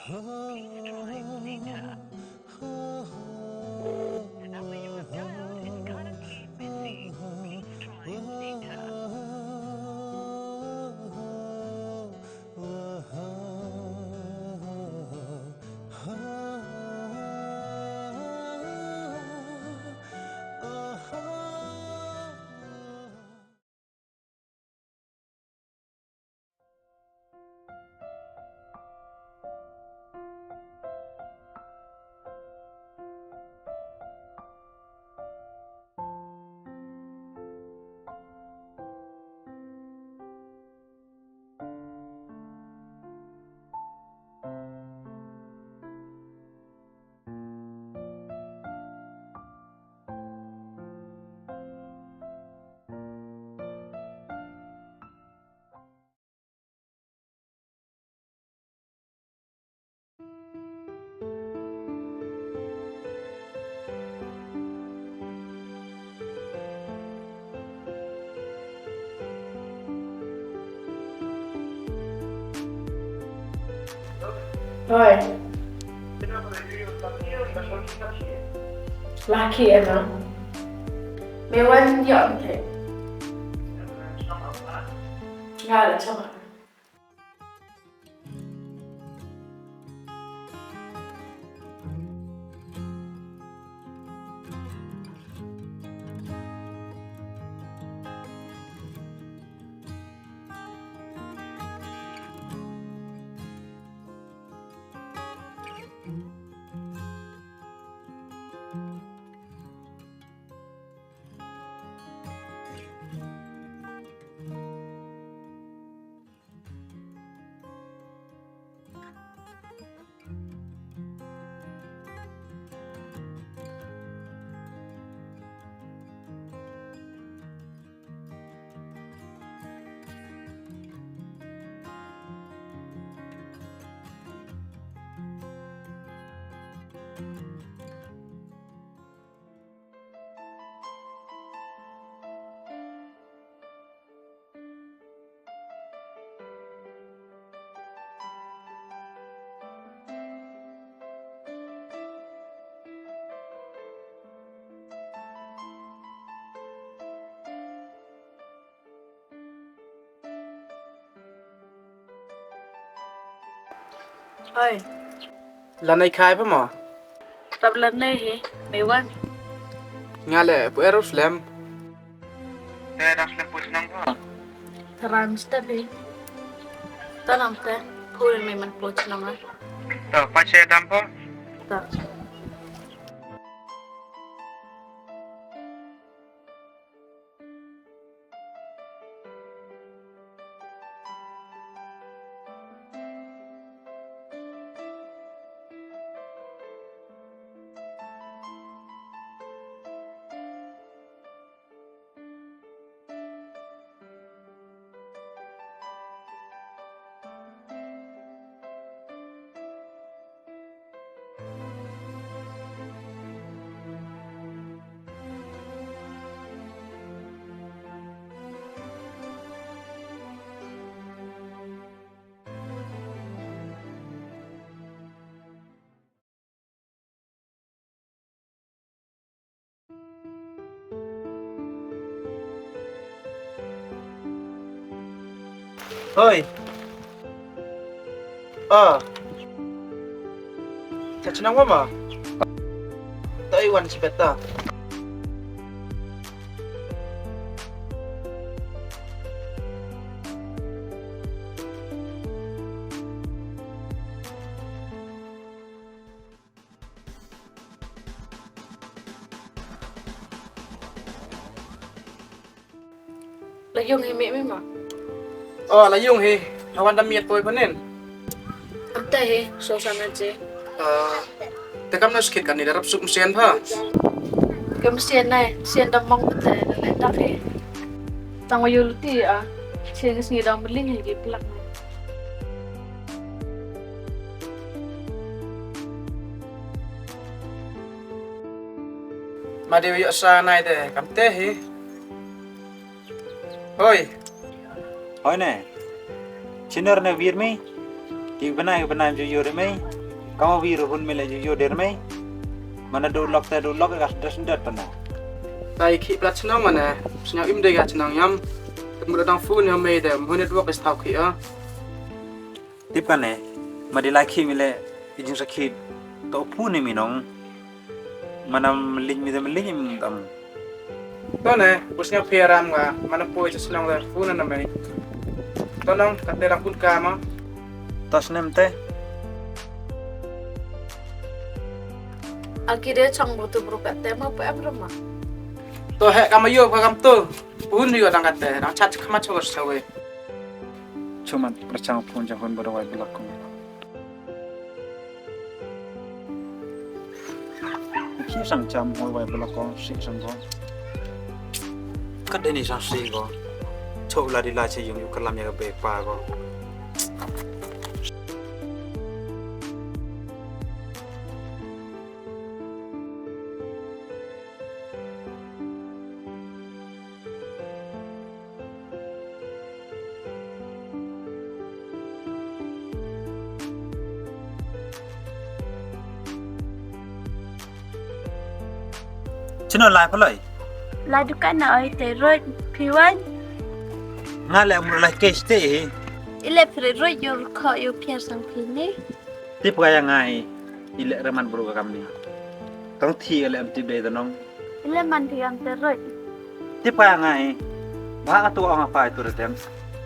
Please try later. The number you have dialed is currently busy. Please try later. Rồi, laki emang. Mewan dọn thế. Nga là trong ạ. Ơi, Lần này khai phải mà tập lần này hả? Mewan. nghe lẽ bữa Jerusalem Trans tapi. Tanam teh. Kurin memang plots nama. pace dampo Tak. ơi chả chừng quá mà tới quan chỉ betta Lagi yang hemi memang. là dùng hi awan đam miệt tôi vẫn nên Ante he, suasana je. tekam nas kit kan ni darap sup sen pha Kemudian naik, sian damang betul, letak he. Tangwa yuluti ah, sian ngi dam beling he plak. mà điều dựa sa này để cảm té hi ơi Hỏi nè, xin ở nơi Việt mi, thì bên này jo yo đấy mi, Kamu biru hun mele yo dermai. Mana do lock gas das pana. Tai ki plat senang mana? Senang im dega senang yam. Kemudian dang phone yang made them. Hun network is tau ki ah. Tip kan madi laki mele ijing sakit. To pu ni minong. Mana link mi link tam. Tone, busnya piaram nga. Mana po itu senang le phone na mai. Tonong katerang pun kama. Tas nem teh. Akhirnya chang butuh berukat tema apa em rumah. To he kama yo ka kam to. Pun yo dang kate. Dang chat kama chogos sawe. Cuma percang pun jangan berwai belakang. Khi sang jam hoi wai belakang si sang ko. Kat ini sang si ko. Chok la di la che yung kalam ya be pa ko. Chino lai phaloi. Lai dukan na te road piwan. Nga le mur lai case te. Ile pre road yo kho yo pier sang pini. Tip kaya ngai. Ile reman buru kam ni. Tong thi le am tip de tanong. Ile man tiang te road. Tip kaya ngai. Ba atu ang apa itu retem.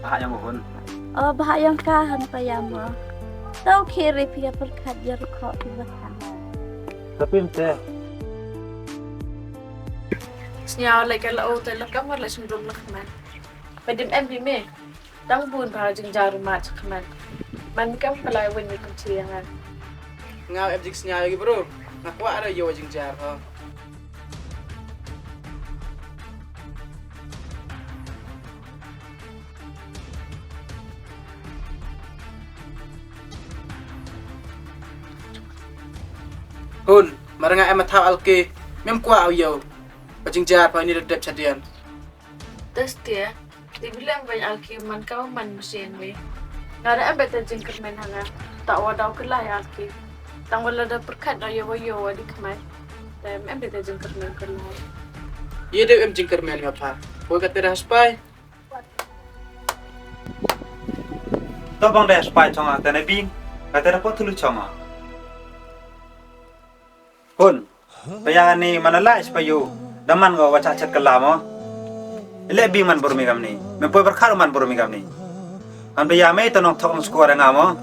Ba yang hun. Oh bahayang ka han payama. Tau kiri pia perkat yo kho piwan. Tapi ente Sнял lại cái lỗ tới là các mắt lại xung đột là không phải điểm em bị mê đang buồn vào chừng giờ rồi mà không mình các phải lại quên những chuyện này Ngao em jik senya lagi bro. Nak wa ada yo jing jar ha. Hun, maranga em thao alke. Mem kwa au yo. Jing jar pa ni dep chadian. terus dia dibilang banyak alkiman kau man mesin we nggak ada betul jengker main hanga tak wadau kelai alki tang wala da perkat ayo di kemai dan em betul jengker main kelai Ye de em jing kermel ngapa. Boy kata dah spai. to bang de spy chonga tane bing. Kata dapat tulu chonga. Hun. Bayani mana la spy yo. Daman go wacha chat kalamo. Ile bing man burmi gamni. Me poi berkhar man burmi gamni. An bayame to nok thok skor ngamo.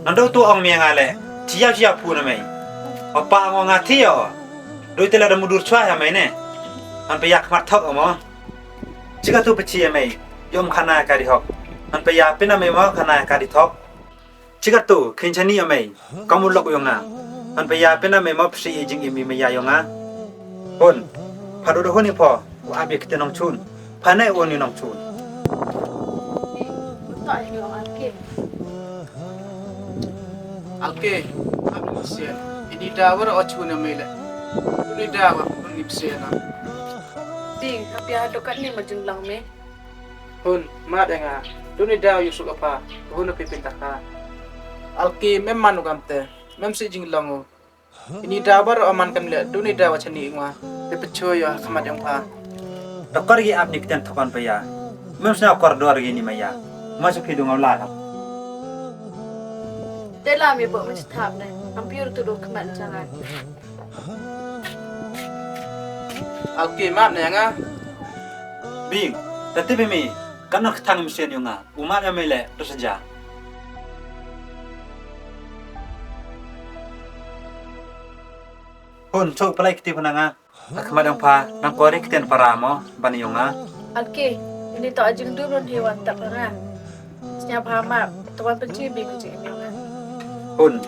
Nando tu ong mi ngale. Chia pu na mai. Apa ngo ngati yo. Doi tela da mudur chwa ya mai ne. An bayak mat thok mo. Jika tu peci mai. Yom khana ka di hok. An bayak pina mai mo khana ka di thok. Jika tu kinchani mai. Kamu lok yo nga. An bayak pina mai mo psi jing imi mai ya yo nga. Hon. Padu do honi po. Wa abi kite nong chun. Panai woni nong chun. tak yo alki Alke. Abi sien. Ini dawar ochu na mele. Ini dawar ni sien na. ding tapi ada kat ni macam lang me Hun, mat nga. Duni daw yusuk apa. Hun pipin taka. Alki memang gamte. Mem si jing lango. Ini dawar aman kan le. Duni daw chani ngwa. Pepechoy ya kamat yang pa. Dokar gi abni kiten thokan paya. Memsna koridor gi ni maya. Masuk hidung Allah. Tela mi bo mesti thap ne hampir tu dok kemat jangan Alki mat na nga. Bing, tapi bimi, kana ketang mesin yung nga. Umat ya mele tu saja. Hun, cok pelai kita pun nga. Kemadang pa, nang korek kiten para mo, bani yung nga. alki ini tak ajeng dulu hewan tak pernah senyap hama tuan penci bing cik ini Hun,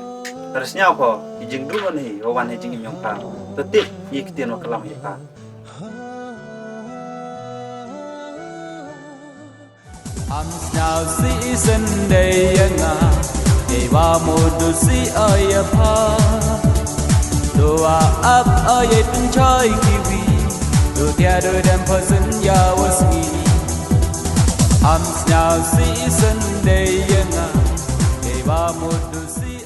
terusnya apa? Ijing dulu nih, wawan ijing yung pa. Tetip, ikiten wakalam ya pa. Nào sĩ dân đây ngà để ba một đôi sĩ ơi pha đồ áp ơi tung chơi kiwi đồ tia đôi đem phơi dân ya wasmi nào sĩ dân mudu si